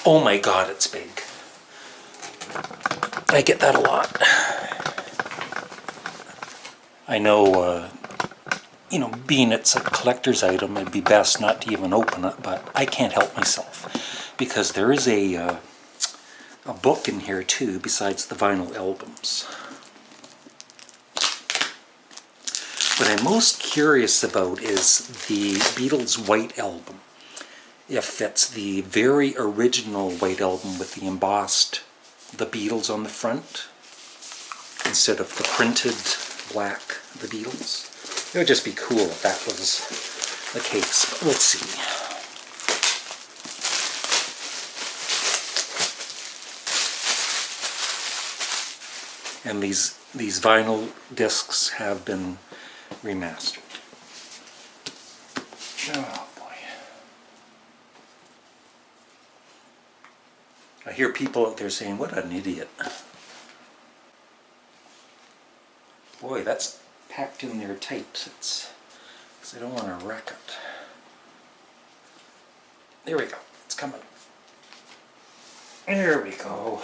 Oh my God, it's big. I get that a lot. I know, being it's a collector's item, it'd be best not to even open it, but I can't help myself. Because there is a book in here too, besides the vinyl albums. What I'm most curious about is the Beatles White Album. If it's the very original White Album with the embossed The Beatles on the front, instead of the printed black The Beatles. It would just be cool if that was the case, but let's see. And these vinyl discs have been remastered. Oh boy. I hear people out there saying, what an idiot. Boy, that's packed in there tight. Because I don't want to wreck it. There we go. It's coming. There we go.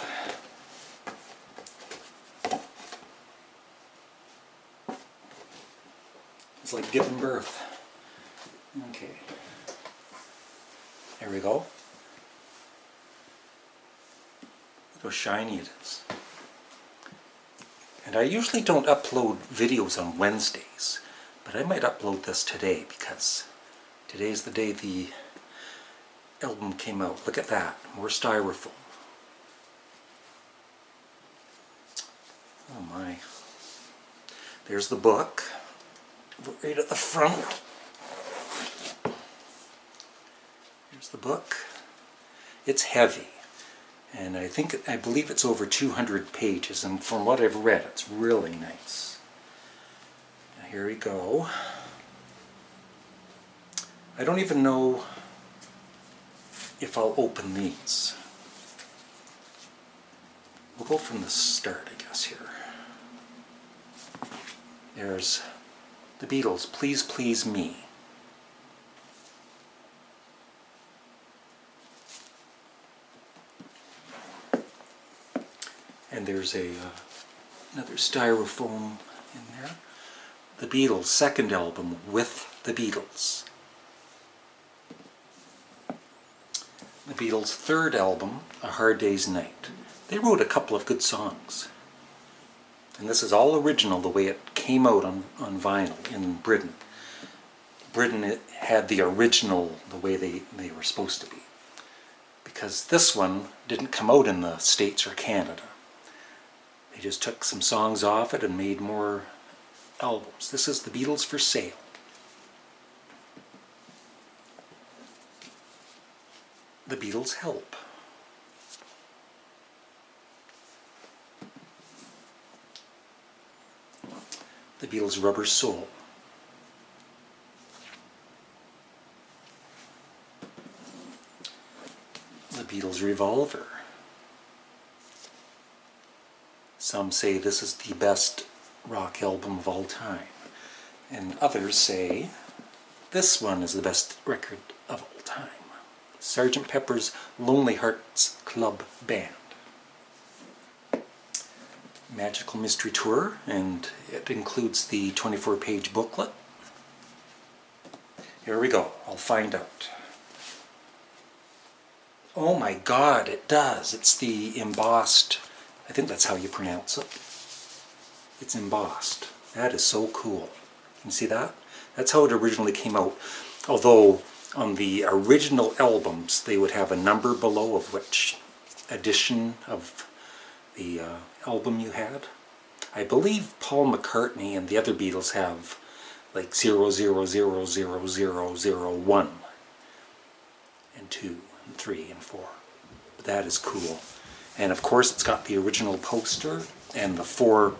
It's like giving birth. Okay. There we go. Look how shiny it is. And I usually don't upload videos on Wednesdays, but I might upload this today because today's the day the album came out. Look at that. More styrofoam. Oh my. There's the book. Right at the front. Here's the book. It's heavy. And I believe it's over 200 pages, and from what I've read, it's really nice. Now here we go. I don't even know if I'll open these. We'll go from the start, I guess, here. There's the Beatles, Please Please Me. And there's another styrofoam in there. The Beatles' second album, With the Beatles. The Beatles' third album, A Hard Day's Night. They wrote a couple of good songs. And this is all original the way it came out on vinyl in Britain. Britain it had the original the way they were supposed to be. Because this one didn't come out in the States or Canada. They just took some songs off it and made more albums. This is the Beatles for Sale. The Beatles Help. The Beatles Rubber Soul. The Beatles Revolver. Some say this is the best rock album of all time, and others say this one is the best record of all time. Sgt. Pepper's Lonely Hearts Club Band. Magical Mystery Tour, and it includes the 24-page booklet. Here we go. I'll find out. Oh my God, it does. It's the embossed, I think that's how you pronounce it. It's embossed. That is so cool. Can you see that? That's how it originally came out. Although on the original albums they would have a number below of which edition of the album you had. I believe Paul McCartney and the other Beatles have like 00000001 and 2 and 3 and 4. But that is cool. And of course it's got the original poster and the 4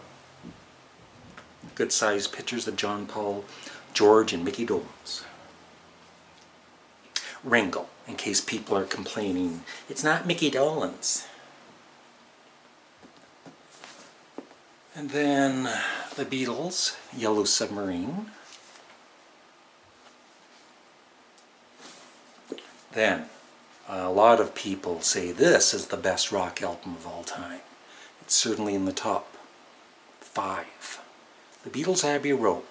good-sized pictures of John, Paul, George, and Mickey Dolenz. Ringo, in case people are complaining, it's not Mickey Dolenz. And then the Beatles, Yellow Submarine. Then A lot of people say this is the best rock album of all time. It's certainly in the top 5. The Beatles' Abbey Road,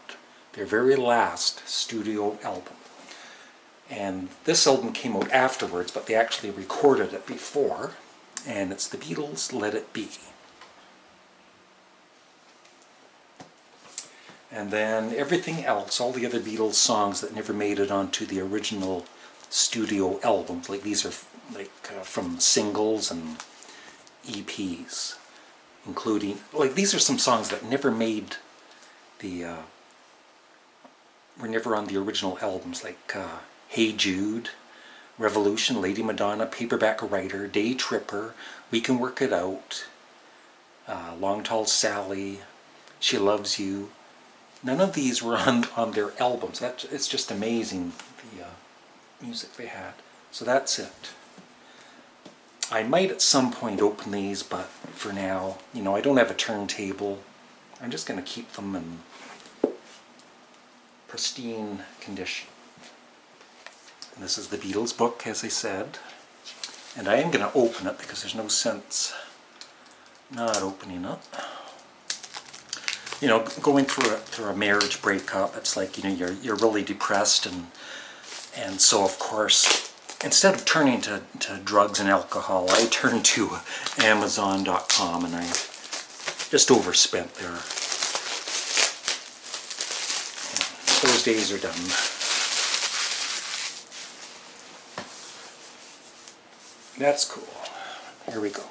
their very last studio album. And this album came out afterwards, but they actually recorded it before. And it's the Beatles' Let It Be. And then everything else, all the other Beatles songs that never made it onto the original studio albums, like these are from singles and EPs, including, like these are some songs that never made the, were never on the original albums, like Hey Jude, Revolution, Lady Madonna, Paperback Writer, Day Tripper, We Can Work It Out, Long Tall Sally, She Loves You. None of these were on their albums. It's just amazing, the music they had. So that's it. I might at some point open these, but for now, you know, I don't have a turntable. I'm just going to keep them in pristine condition. And this is the Beatles book, as I said. And I am going to open it because there's no sense not opening it. You know, going through a marriage breakup, it's like, you know, you're really depressed, and so of course, instead of turning to drugs and alcohol, I turned to Amazon.com, and I just overspent there. Those days are done. That's cool. Here we go.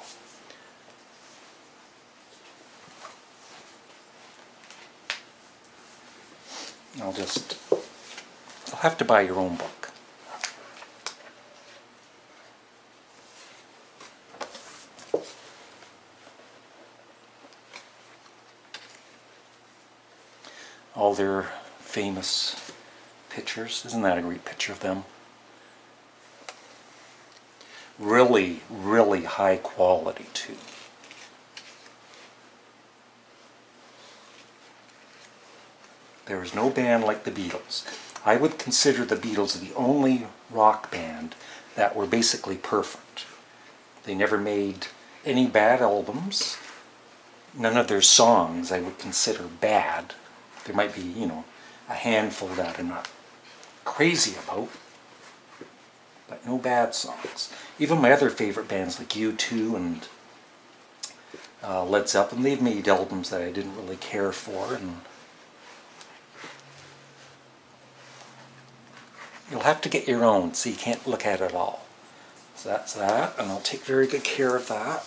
You'll have to buy your own book. All their famous pictures. Isn't that a great picture of them? Really, really high quality too. There is no band like the Beatles. I would consider the Beatles the only rock band that were basically perfect. They never made any bad albums. None of their songs I would consider bad. There might be, you know, a handful that I'm not crazy about, but no bad songs. Even my other favorite bands like U2 and Led Zeppelin, they've made albums that I didn't really care for, and you'll have to get your own, so you can't look at it all. So that's that, and I'll take very good care of that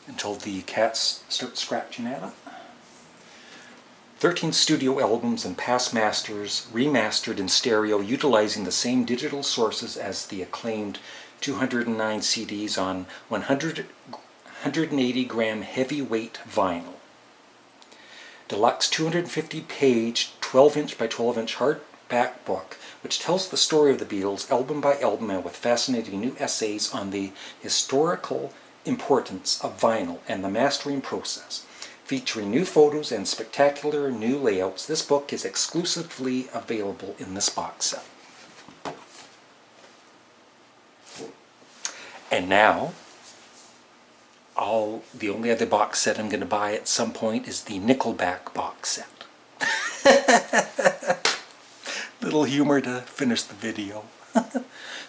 until the cats start scratching at it. 13 studio albums and past masters remastered in stereo utilizing the same digital sources as the acclaimed 209 CDs on 180 gram heavyweight vinyl. Deluxe 250 page 12-inch by 12-inch hardback book which tells the story of the Beatles album by album and with fascinating new essays on the historical importance of vinyl and the mastering process. Featuring new photos and spectacular new layouts, this book is exclusively available in this box set. And now, the only other box set I'm going to buy at some point is the Nickelback box set. Little humor to finish the video.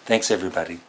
Thanks everybody.